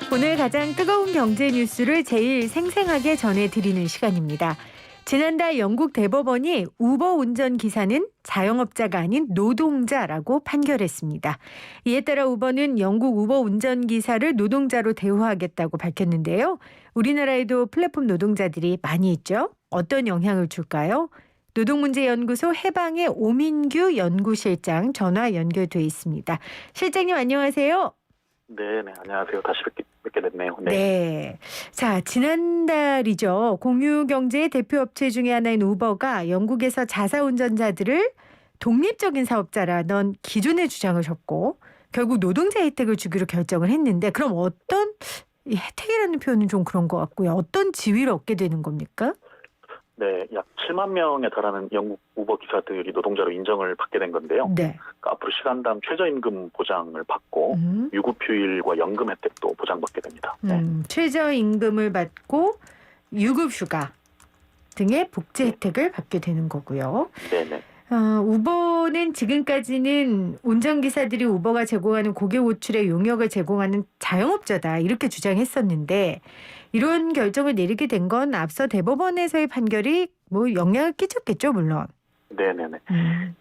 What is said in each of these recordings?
오늘 가장 뜨거운 경제 뉴스를 제일 생생하게 전해드리는 시간입니다. 지난달 영국 대법원이 우버 운전기사는 자영업자가 아닌 노동자라고 판결했습니다. 이에 따라 우버는 영국 우버 운전기사를 노동자로 대우하겠다고 밝혔는데요. 우리나라에도 플랫폼 노동자들이 많이 있죠. 어떤 영향을 줄까요? 노동문제연구소 해방의 오민규 연구실장 전화 연결돼 있습니다. 실장님 안녕하세요. 네, 안녕하세요. 다시 뵙게 됐네요. 네. 자, 지난달이죠. 공유경제의 대표업체 중에 하나인 우버가 영국에서 자사운전자들을 독립적인 사업자라는 기준의 주장을 줬고 결국 노동자 혜택을 주기로 결정을 했는데 그럼 어떤 혜택이라는 표현은 좀 그런 것 같고요. 어떤 지위를 얻게 되는 겁니까? 네, 약 7만 명에 달하는 영국 우버 기사들이 노동자로 인정을 받게 된 건데요. 네. 그러니까 앞으로 시간당 최저임금 보장을 받고 유급휴일과 연금 혜택도 보장받게 됩니다. 최저임금을 받고 유급휴가 등의 복지 혜택을 받게 되는 거고요. 네네. 우버는 지금까지는 운전기사들이 우버가 제공하는 고객 호출의 용역을 제공하는 자영업자다 이렇게 주장했었는데 이런 결정을 내리게 된 건 앞서 대법원에서의 판결이 영향을 끼쳤겠죠, 물론. 네네네.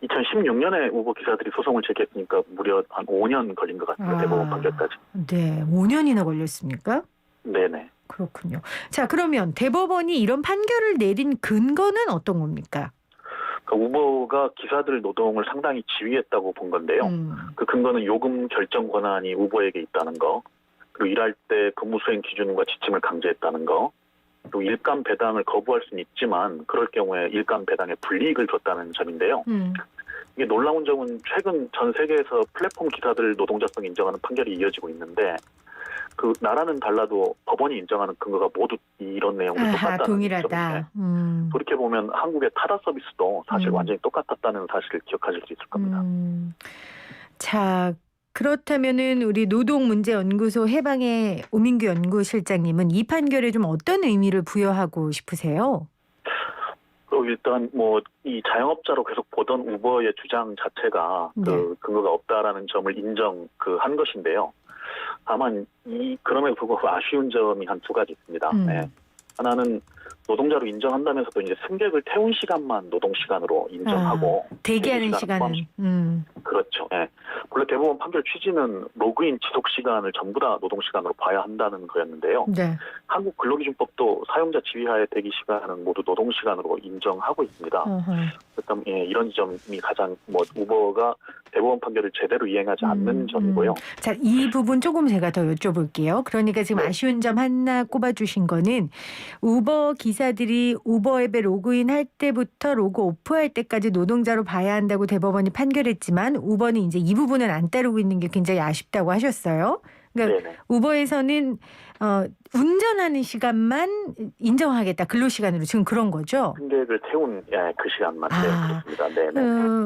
2016년에 우버 기사들이 소송을 제기했으니까 무려 한 5년 걸린 것 같습니다. 대법원 판결까지. 네, 5년이나 걸렸습니까? 네네. 그렇군요. 자, 그러면 대법원이 이런 판결을 내린 근거는 어떤 겁니까? 그러니까 우버가 기사들 노동을 상당히 지휘했다고 본 건데요. 그 근거는 요금 결정 권한이 우버에게 있다는 거, 그리고 일할 때 근무 수행 기준과 지침을 강제했다는 거, 또 일감 배당을 거부할 수는 있지만 그럴 경우에 일감 배당에 불이익을 줬다는 점인데요. 이게 놀라운 점은 최근 전 세계에서 플랫폼 기사들 노동자성 인정하는 판결이 이어지고 있는데 그 나라는 달라도 법원이 인정하는 근거가 모두 이런 내용으로 똑같다는 동일하다. 점인데 돌이켜보면 한국의 타다 서비스도 사실 완전히 똑같았다는 사실을 기억하실 수 있을 겁니다. 자, 그렇다면은 우리 노동문제연구소 해방의 오민규 연구실장님은 이 판결에 좀 어떤 의미를 부여하고 싶으세요? 일단 이 자영업자로 계속 보던 우버의 주장 자체가 그 근거가 없다라는 점을 인정한 것인데요. 다만 그럼에도 불구하고 아쉬운 점이 한 두 가지 있습니다. 네. 하나는 노동자로 인정한다면서도 이제 승객을 태운 시간만 노동 시간으로 인정하고 대기하는 시간은 그렇죠. 네. 원래 대법원 판결 취지는 로그인 지속 시간을 전부 다 노동 시간으로 봐야 한다는 거였는데요. 네. 한국 근로기준법도 사용자 지휘하에 대기 시간은 모두 노동 시간으로 인정하고 있습니다. 일단 이런 점이 가장 우버가 대법원 판결을 제대로 이행하지 않는 점이고요. 자, 이 부분 조금 제가 더 여쭤볼게요. 그러니까 지금 아쉬운 점 하나 꼽아주신 거는 우버 기사들이 우버 앱에 로그인할 때부터 로그 오프할 때까지 노동자로 봐야 한다고 대법원이 판결했지만 우버는 이제 이 부분은 안 따르고 있는 게 굉장히 아쉽다고 하셨어요. 그러니까 네네. 우버에서는 운전하는 시간만 인정하겠다. 근로시간으로 지금 그런 거죠? 승객을 태운 그 시간만. 네, 그렇습니다. 네네.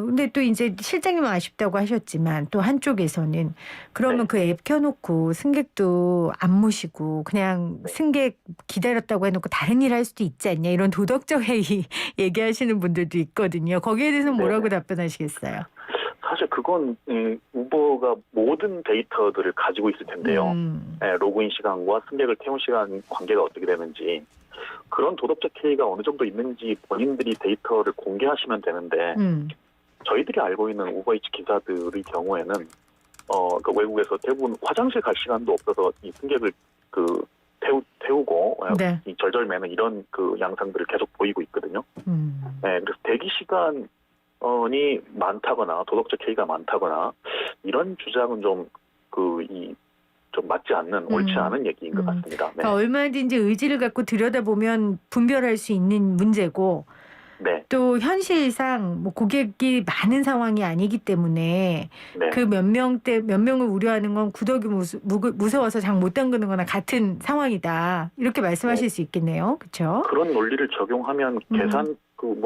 근데 또 이제 실장님은 아쉽다고 하셨지만 또 한쪽에서는 그러면 그 앱 켜놓고 승객도 안 모시고 그냥 승객 기다렸다고 해놓고 다른 일 할 수도 있지 않냐 이런 도덕적 해이 얘기하시는 분들도 있거든요. 거기에 대해서는 뭐라고 답변하시겠어요? 사실 그건 우버가 모든 데이터들을 가지고 있을 텐데요. 로그인 시간과 승객을 태운 시간 관계가 어떻게 되는지 그런 도덕적 해이가 어느 정도 있는지 본인들이 데이터를 공개하시면 되는데 저희들이 알고 있는 우버이츠 기사들의 경우에는 그 외국에서 대부분 화장실 갈 시간도 없어서 이 승객을 태우고 이 절절매는 이런 그 양상들을 계속 보이고 있거든요. 그래서 대기 시간 이 많다거나 도덕적 해이가 많다거나 이런 주장은 좀 맞지 않는 옳지 않은 얘기인 것 같습니다. 네. 그러니까 얼마든지 의지를 갖고 들여다보면 분별할 수 있는 문제고 또 현실상 고객이 많은 상황이 아니기 때문에 그 몇 명을 우려하는 건 구더기 무서워서 장 못 담그는 거나 같은 상황이다. 이렇게 말씀하실 수 있겠네요. 그렇죠? 그런 논리를 적용하면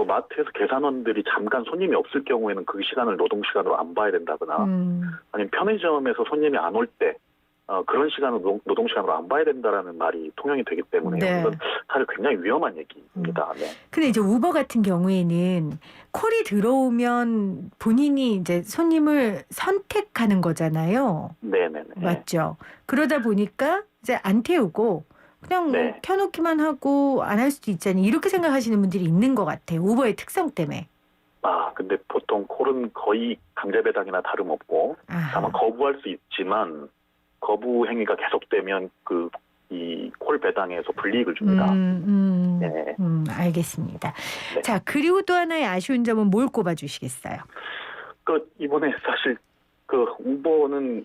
마트에서 계산원들이 잠깐 손님이 없을 경우에는 그 시간을 노동 시간으로 안 봐야 된다거나 아니면 편의점에서 손님이 안 올 때 그런 시간을 노동 시간으로 안 봐야 된다라는 말이 통용이 되기 때문에 네. 이건 사실 굉장히 위험한 얘기입니다. 네. 근데 이제 우버 같은 경우에는 콜이 들어오면 본인이 이제 손님을 선택하는 거잖아요. 네네네. 맞죠? 그러다 보니까 이제 안 태우고 그냥 뭐 네. 켜놓기만 하고 안 할 수도 있잖아요. 이렇게 생각하시는 분들이 있는 것 같아요. 우버의 특성 때문에. 근데 보통 콜은 거의 강제 배당이나 다름없고 다만 거부할 수 있지만 거부 행위가 계속되면 이 콜 배당에서 불이익을 줍니다. 네. 알겠습니다. 네. 자, 그리고 또 하나의 아쉬운 점은 뭘 꼽아주시겠어요? 이번에 사실 우버는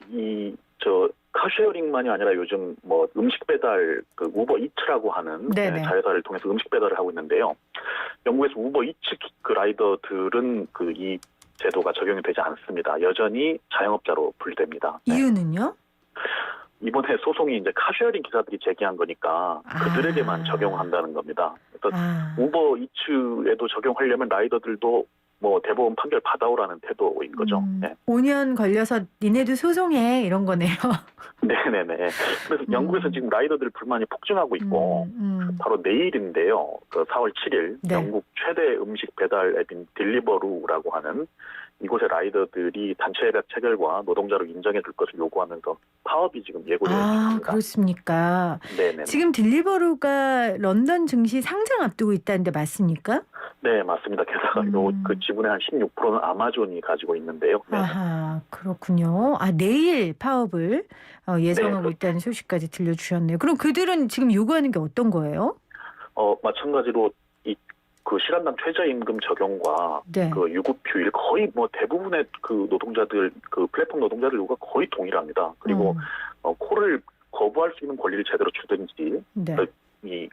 카쉐어링만이 아니라 요즘 뭐 음식 배달 우버 이츠라고 하는 네네. 자회사를 통해서 음식 배달을 하고 있는데요. 영국에서 우버 이츠 라이더들은 이 제도가 적용이 되지 않습니다. 여전히 자영업자로 분류됩니다. 네. 이유는요? 이번에 소송이 이제 카쉐어링 기사들이 제기한 거니까 그들에게만 적용한다는 겁니다. 그래서 우버 이츠에도 적용하려면 라이더들도 뭐 대법원 판결 받아오라는 태도인 거죠. 네. 5년 걸려서 니네도 소송해 이런 거네요. 네네네. 그래서 영국에서 지금 라이더들 불만이 폭증하고 있고 바로 내일인데요. 4월 7일 네. 영국 최대 음식 배달 앱인 딜리버루라고 하는 이곳의 라이더들이 단체 협약 체결과 노동자로 인정해 줄 것을 요구하면서 파업이 지금 예고되어 있습니다. 그렇습니까? 네네. 지금 딜리버루가 런던 증시 상장 앞두고 있다는데 맞습니까? 네, 맞습니다. 게다가 그 지분의 한 16%는 아마존이 가지고 있는데요. 네. 그렇군요. 내일 파업을 예정하고 네, 있다는 소식까지 들려주셨네요. 그럼 그들은 지금 요구하는 게 어떤 거예요? 마찬가지로 시간당 최저임금 적용과 네. 유급휴일 거의 뭐 대부분의 노동자들 플랫폼 노동자들 요구가 거의 동일합니다. 그리고 콜을 거부할 수 있는 권리를 제대로 주든지 네.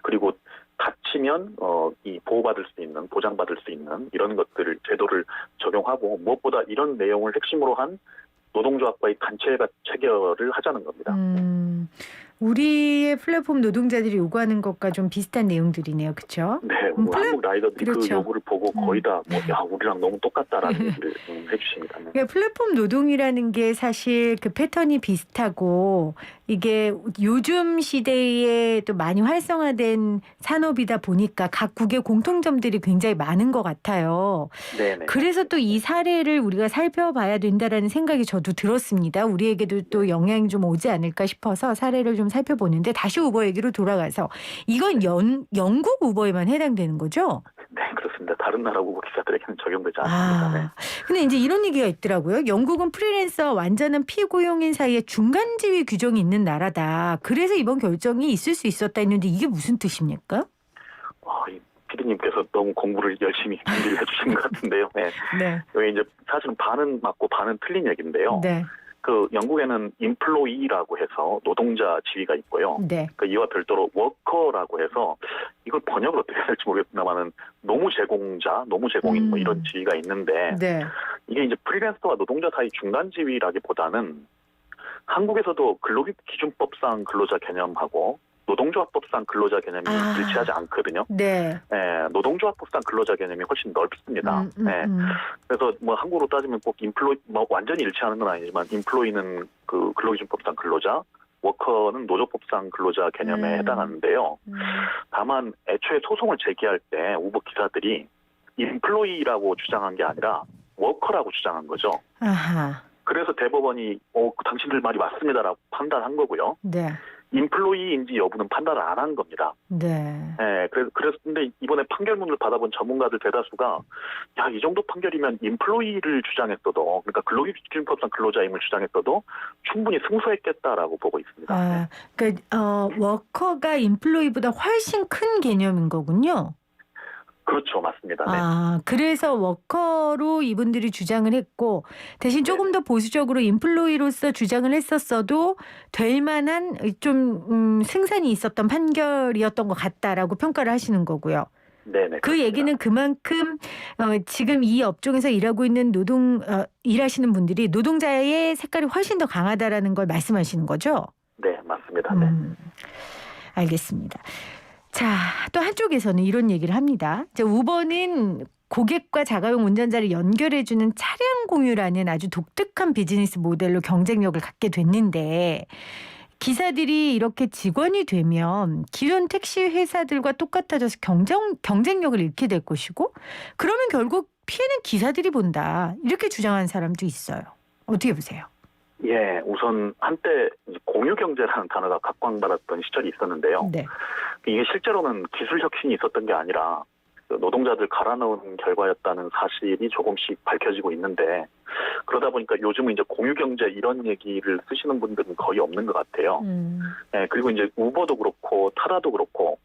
그리고 다치면 이 보호받을 수 있는 보장받을 수 있는 이런 것들을 제도를 적용하고 무엇보다 이런 내용을 핵심으로 한 노동조합과의 단체 협약 체결을 하자는 겁니다. 우리의 플랫폼 노동자들이 요구하는 것과 좀 비슷한 내용들이네요. 그렇죠? 네, 한국 라이더들이 그렇죠. 그 요구를 보고 거의 다 우리랑 너무 똑같다라는 얘기를 해주십니다. 네. 그러니까 플랫폼 노동이라는 게 사실 그 패턴이 비슷하고 이게 요즘 시대에 또 많이 활성화된 산업이다 보니까 각국의 공통점들이 굉장히 많은 것 같아요. 네네. 그래서 또 이 사례를 우리가 살펴봐야 된다라는 생각이 저도 들었습니다. 우리에게도 또 영향이 좀 오지 않을까 싶어서 사례를 좀 살펴보는데 다시 우버 얘기로 돌아가서 이건 영국 우버에만 해당되는 거죠? 네, 그렇습니다. 다른 나라 우버 기사들에게는 적용되지 않습니다. 네. 근데 이제 이런 얘기가 있더라고요. 영국은 프리랜서와 완전한 피고용인 사이에 중간 지위 규정이 있는 나라다. 그래서 이번 결정이 있을 수 있었다 했는데 이게 무슨 뜻입니까? 이 피디님께서 너무 공부를 열심히 준비를 해주신 것 같은데요. 네. 네. 여기 이제 사실은 반은 맞고 반은 틀린 얘기인데요. 네. 영국에는 인플로이라고 해서 노동자 지위가 있고요. 네. 이와 별도로 워커라고 해서 이걸 번역을 어떻게 해야 될지 모르겠습니다만은 노무 제공인 뭐 이런 지위가 있는데 네. 이게 이제 프리랜서와 노동자 사이 중간 지위라기보다는 한국에서도 근로기준법상 근로자 개념하고 노동조합법상 근로자 개념이 일치하지 않거든요. 네. 네, 노동조합법상 근로자 개념이 훨씬 넓습니다. 네. 그래서 뭐 한국으로 따지면 꼭 완전히 일치하는 건 아니지만 인플로이는 근로기준법상 근로자, 워커는 노조법상 근로자 개념에 해당하는데요. 다만 애초에 소송을 제기할 때 우버 기사들이 인플로이라고 주장한 게 아니라 워커라고 주장한 거죠. 그래서 대법원이 당신들 말이 맞습니다라고 판단한 거고요. 네. 인플로이인지 여부는 판단을 안 한 겁니다. 네. 그래서 근데 이번에 판결문을 받아본 전문가들 대다수가 이 정도 판결이면 인플로이를 주장했어도 그러니까 근로기준법상 근로자임을 주장했어도 충분히 승소했겠다라고 보고 있습니다. 그러니까 워커가 인플로이보다 훨씬 큰 개념인 거군요. 그렇죠, 맞습니다. 네. 그래서 워커로 이분들이 주장을 했고 대신 조금 더 보수적으로 인플로이로서 주장을 했었어도 될 만한 좀 승산이 있었던 판결이었던 것 같다라고 평가를 하시는 거고요. 네네. 그 얘기는 그만큼 지금 이 업종에서 일하고 있는 일하시는 분들이 노동자의 색깔이 훨씬 더 강하다라는 걸 말씀하시는 거죠? 네, 맞습니다. 네. 알겠습니다. 자, 또 한쪽에서는 이런 얘기를 합니다. 우버는 고객과 자가용 운전자를 연결해주는 차량 공유라는 아주 독특한 비즈니스 모델로 경쟁력을 갖게 됐는데 기사들이 이렇게 직원이 되면 기존 택시 회사들과 똑같아져서 경쟁력을 잃게 될 것이고 그러면 결국 피해는 기사들이 본다. 이렇게 주장하는 사람도 있어요. 어떻게 보세요? 예, 우선 한때 공유경제라는 단어가 각광받았던 시절이 있었는데요. 네. 이게 실제로는 기술 혁신이 있었던 게 아니라 노동자들 갈아넣은 결과였다는 사실이 조금씩 밝혀지고 있는데 그러다 보니까 요즘은 이제 공유경제 이런 얘기를 쓰시는 분들은 거의 없는 것 같아요. 예, 그리고 이제 우버도 그렇고 타다도 그렇고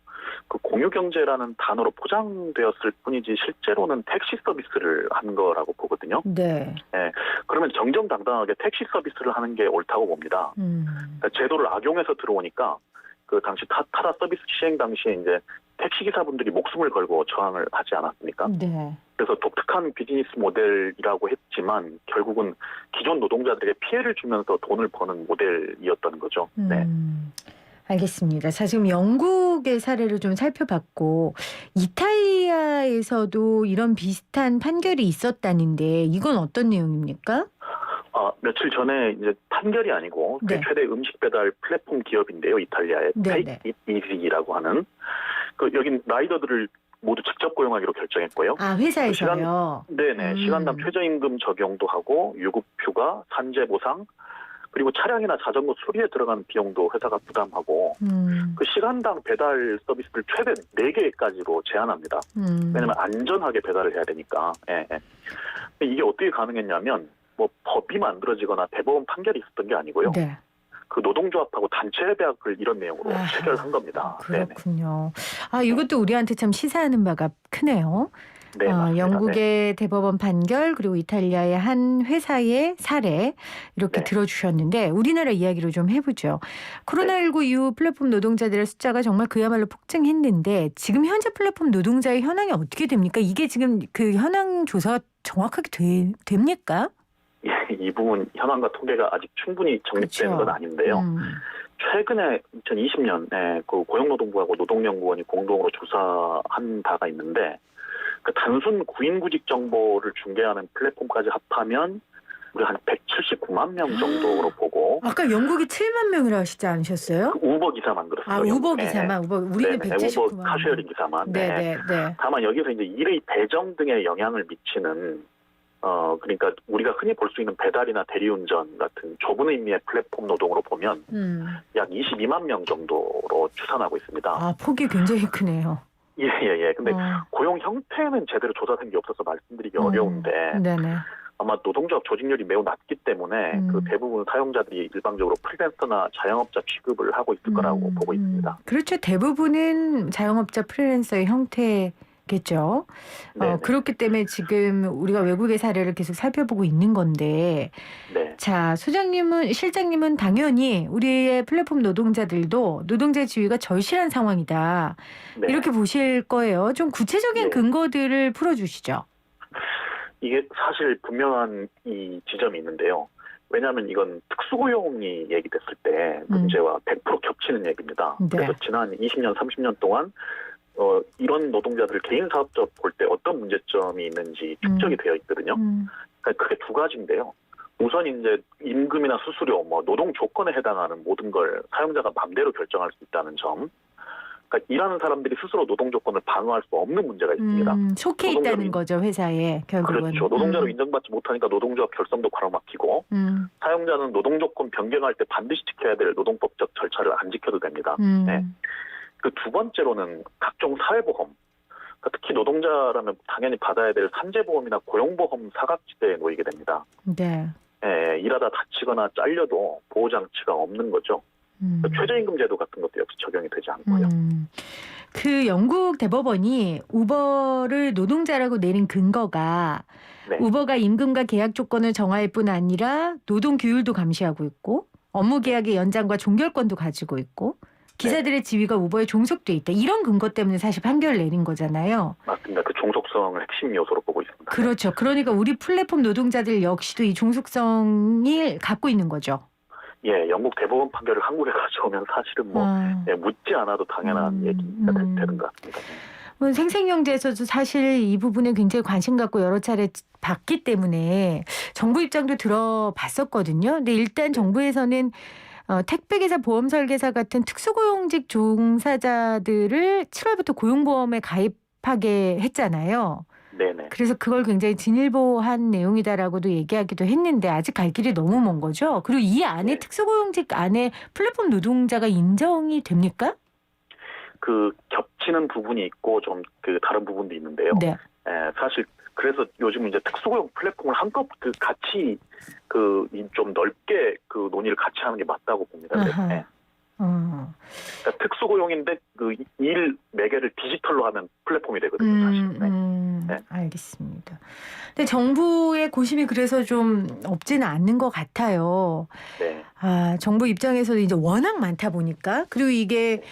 그 공유경제라는 단어로 포장되었을 뿐이지 실제로는 택시 서비스를 한 거라고 보거든요. 네. 예, 그러면 정정당당하게 택시 서비스를 하는 게 옳다고 봅니다. 그러니까 제도를 악용해서 들어오니까 그 당시 타다 서비스 시행 당시에 이제 택시 기사분들이 목숨을 걸고 저항을 하지 않았습니까? 네. 그래서 독특한 비즈니스 모델이라고 했지만 결국은 기존 노동자들에게 피해를 주면서 돈을 버는 모델이었던 거죠. 네. 알겠습니다. 자, 지금 영국의 사례를 좀 살펴봤고 이탈리아에서도 이런 비슷한 판결이 있었다는데 이건 어떤 내용입니까? 며칠 전에 이제 판결이 아니고 네. 최대 음식 배달 플랫폼 기업인데요. 이탈리아의 네, Take It Easy라고 하는 여긴 라이더들을 모두 직접 고용하기로 결정했고요. 회사에서요? 네네. 시간당 최저임금 적용도 하고 유급휴가, 산재보상, 그리고 차량이나 자전거 수리에 들어가는 비용도 회사가 부담하고 그 시간당 배달 서비스를 최대 4개까지로 제한합니다. 왜냐하면 안전하게 배달을 해야 되니까. 예. 이게 어떻게 가능했냐면 뭐 법이 만들어지거나 대법원 판결이 있었던 게 아니고요. 네. 그 노동조합하고 단체 협약을 이런 내용으로 체결한 겁니다. 그렇군요. 이것도 우리한테 참 시사하는 바가 크네요. 네, 맞습니다. 영국의 대법원 판결 그리고 이탈리아의 한 회사의 사례 이렇게 네. 들어주셨는데 우리나라 이야기로 좀 해보죠. 코로나19 이후 플랫폼 노동자들의 숫자가 정말 그야말로 폭증했는데 지금 현재 플랫폼 노동자의 현황이 어떻게 됩니까? 이게 지금 그 현황 조사가 정확하게 됩니까? 예, 이 부분 현황과 통계가 아직 충분히 정립된 그렇죠. 건 아닌데요. 최근에 2020년에 그 고용노동부하고 노동연구원이 공동으로 조사한 바가 있는데 그 단순 구인구직 정보를 중개하는 플랫폼까지 합하면 우리 한 179만 명 정도로 보고. 아까 영국이 7만 명이라 하시지 않으셨어요? 그 우버 기사만 그렇습니다. 우버 기사만. 우리는 179만 우버 카쉐어링 기사만. 네. 다만 여기서 이제 일의 배정 등에 영향을 미치는 그러니까 우리가 흔히 볼 수 있는 배달이나 대리운전 같은 좁은 의미의 플랫폼 노동으로 보면 약 22만 명 정도로 추산하고 있습니다. 폭이 굉장히 크네요. 예. 근데 고용 형태는 제대로 조사된 게 없어서 말씀드리기 어려운데 네네. 아마 노동조합 조직률이 매우 낮기 때문에 그 대부분 사용자들이 일방적으로 프리랜서나 자영업자 취급을 하고 있을 거라고 보고 있습니다. 그렇죠. 대부분은 자영업자 프리랜서의 형태겠죠. 그렇기 때문에 지금 우리가 외국의 사례를 계속 살펴보고 있는 건데 네. 자, 실장님은 당연히 우리의 플랫폼 노동자들도 노동자의 지위가 절실한 상황이다. 네. 이렇게 보실 거예요. 좀 구체적인 근거들을 풀어주시죠. 이게 사실 분명한 이 지점이 있는데요. 왜냐하면 이건 특수고용이 얘기됐을 때 문제와 100% 겹치는 얘기입니다. 네. 그래서 지난 20년, 30년 동안 이런 노동자들 개인 사업자 볼 때 어떤 문제점이 있는지 축적이 되어 있거든요. 그러니까 크게 두 가지인데요. 우선 이제 임금이나 수수료, 노동 조건에 해당하는 모든 걸 사용자가 마음대로 결정할 수 있다는 점. 그러니까 일하는 사람들이 스스로 노동 조건을 방어할 수 없는 문제가 있습니다. 속해 있다는 거죠, 회사에 결국은. 그렇죠. 노동자로 인정받지 못하니까 노동조합 결성도 가로막히고 사용자는 노동 조건 변경할 때 반드시 지켜야 될 노동법적 절차를 안 지켜도 됩니다. 네. 그 두 번째로는 각종 사회보험. 그러니까 특히 노동자라면 당연히 받아야 될 산재보험이나 고용보험 사각지대에 놓이게 됩니다. 네. 일하다 다치거나 잘려도 보호장치가 없는 거죠. 최저임금 제도 같은 것도 역시 적용이 되지 않고요. 그 영국 대법원이 우버를 노동자라고 내린 근거가 우버가 임금과 계약 조건을 정할 뿐 아니라 노동 규율도 감시하고 있고 업무 계약의 연장과 종결권도 가지고 있고 기사들의 지위가 우버에 종속돼 있다. 이런 근거 때문에 사실 판결을 내린 거잖아요. 맞습니다. 그 종속성을 핵심 요소로 보고 있습니다. 그렇죠. 그러니까 우리 플랫폼 노동자들 역시도 이 종속성을 갖고 있는 거죠. 예, 영국 대법원 판결을 한국에 가져오면 사실은 묻지 않아도 당연한 얘기가 되는 것 같습니다. 생생경제에서도 사실 이 부분에 굉장히 관심 갖고 여러 차례 봤기 때문에 정부 입장도 들어봤었거든요. 근데 일단 정부에서는 택배기사, 보험설계사 같은 특수고용직 종사자들을 7월부터 고용보험에 가입하게 했잖아요. 네네. 그래서 그걸 굉장히 진일보한 내용이다라고도 얘기하기도 했는데 아직 갈 길이 너무 먼 거죠. 그리고 이 안에 네. 특수고용직 안에 플랫폼 노동자가 인정이 됩니까? 그 겹치는 부분이 있고 좀 그 다른 부분도 있는데요. 네. 사실 그래서 요즘 이제 특수고용 플랫폼을 한껏 같이 좀 넓게 그 논의를 같이 하는 게 맞다고 봅니다. 네. 그러니까 특수고용인데 그 일 매개를 디지털로 하면 플랫폼이 되거든요, 사실. 네. 알겠습니다. 근데 정부의 고심이 그래서 좀 없지는 않는 것 같아요. 네. 정부 입장에서도 이제 워낙 많다 보니까 그리고 이게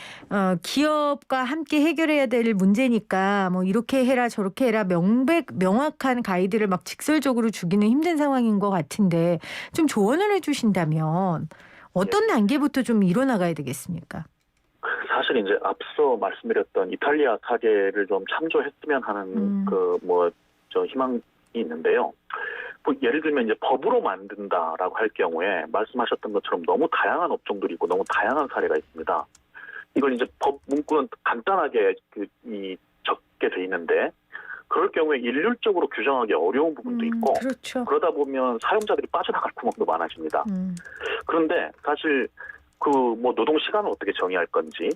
기업과 함께 해결해야 될 문제니까 뭐 이렇게 해라 저렇게 해라 명확한 가이드를 막 직설적으로 주기는 힘든 상황인 것 같은데 좀 조언을 해주신다면 어떤 단계부터 좀 이뤄나가야 되겠습니까? 사실 이제 앞서 말씀드렸던 이탈리아 사례를 좀 참조했으면 하는 희망이 있는데요. 뭐 예를 들면 이제 법으로 만든다라고 할 경우에 말씀하셨던 것처럼 너무 다양한 업종들이 있고 너무 다양한 사례가 있습니다. 이걸 이제 법 문구는 간단하게 적게 돼 있는데 그럴 경우에 일률적으로 규정하기 어려운 부분도 있고 그렇죠. 그러다 보면 사용자들이 빠져나갈 구멍도 많아집니다. 그런데 사실 노동 시간을 어떻게 정의할 건지,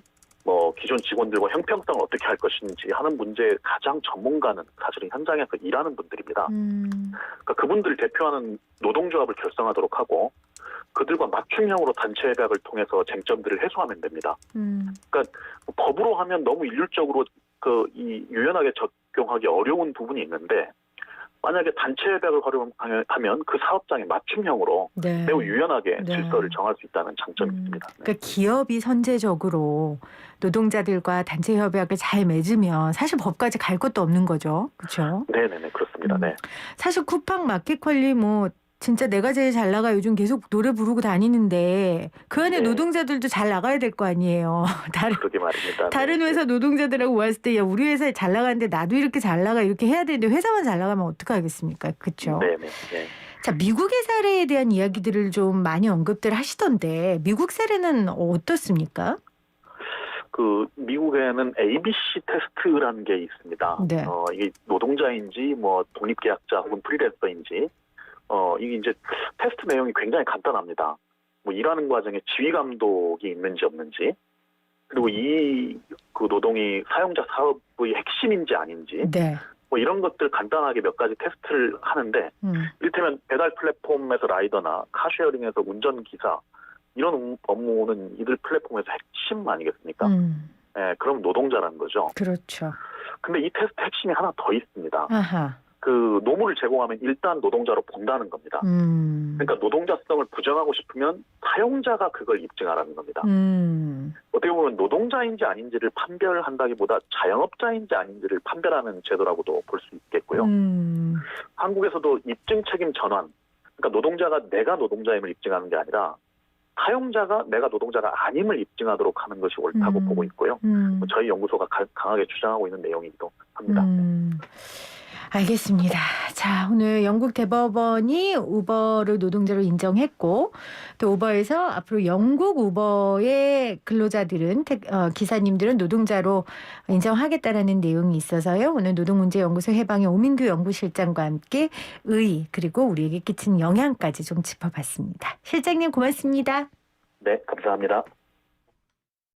기존 직원들과 형평성을 어떻게 할 것인지 하는 문제의 가장 전문가는 사실은 현장에서 일하는 분들입니다. 그러니까 그분들을 대표하는 노동조합을 결성하도록 하고 그들과 맞춤형으로 단체 협약을 통해서 쟁점들을 해소하면 됩니다. 그러니까 법으로 하면 너무 일률적으로 유연하게 적용하기 어려운 부분이 있는데 만약에 단체 협약을 활용하면 그 사업장에 맞춤형으로 매우 유연하게 질서를 정할 수 있다는 장점이 있습니다. 그러니까 기업이 선제적으로 노동자들과 단체 협약을 잘 맺으면 사실 법까지 갈 것도 없는 거죠. 그렇죠? 네네네 그렇습니다. 네. 사실 쿠팡, 마켓컬리 진짜 내가 제일 잘 나가 요즘 계속 노래 부르고 다니는데 그 안에 노동자들도 잘 나가야 될 거 아니에요. 그러게 말입니다. 다른 회사 노동자들하고 모았을 때 야 우리 회사에 잘 나가는데 나도 이렇게 잘 나가 이렇게 해야 되는데 회사만 잘 나가면 어떡하겠습니까? 그렇죠? 네네. 자, 미국의 사례에 대한 이야기들을 좀 많이 언급들 하시던데 미국 사례는 어떻습니까? 미국에는 ABC 테스트라는 게 있습니다. 네. 이게 노동자인지 독립계약자 혹은 프리랜서인지 이게 이제 테스트 내용이 굉장히 간단합니다. 일하는 과정에 지휘 감독이 있는지 없는지, 그리고 그 노동이 사용자 사업의 핵심인지 아닌지, 이런 것들 간단하게 몇 가지 테스트를 하는데, 이를테면 배달 플랫폼에서 라이더나 카쉐어링에서 운전기사, 이런 업무는 이들 플랫폼에서 핵심 아니겠습니까? 그럼 노동자라는 거죠. 그렇죠. 근데 이 테스트 핵심이 하나 더 있습니다. 아하. 노무를 제공하면 일단 노동자로 본다는 겁니다. 그러니까 노동자성을 부정하고 싶으면 사용자가 그걸 입증하라는 겁니다. 어떻게 보면 노동자인지 아닌지를 판별한다기보다 자영업자인지 아닌지를 판별하는 제도라고도 볼 수 있겠고요. 한국에서도 입증 책임 전환, 그러니까 노동자가 내가 노동자임을 입증하는 게 아니라 사용자가 내가 노동자가 아님을 입증하도록 하는 것이 옳다고 보고 있고요. 저희 연구소가 강하게 주장하고 있는 내용이기도 합니다. 알겠습니다. 자, 오늘 영국 대법원이 우버를 노동자로 인정했고 또 우버에서 앞으로 영국 우버의 근로자들은 기사님들은 노동자로 인정하겠다라는 내용이 있어서요. 오늘 노동문제연구소 해방의 오민규 연구실장과 함께 그리고 우리에게 끼친 영향까지 좀 짚어봤습니다. 실장님 고맙습니다. 네, 감사합니다.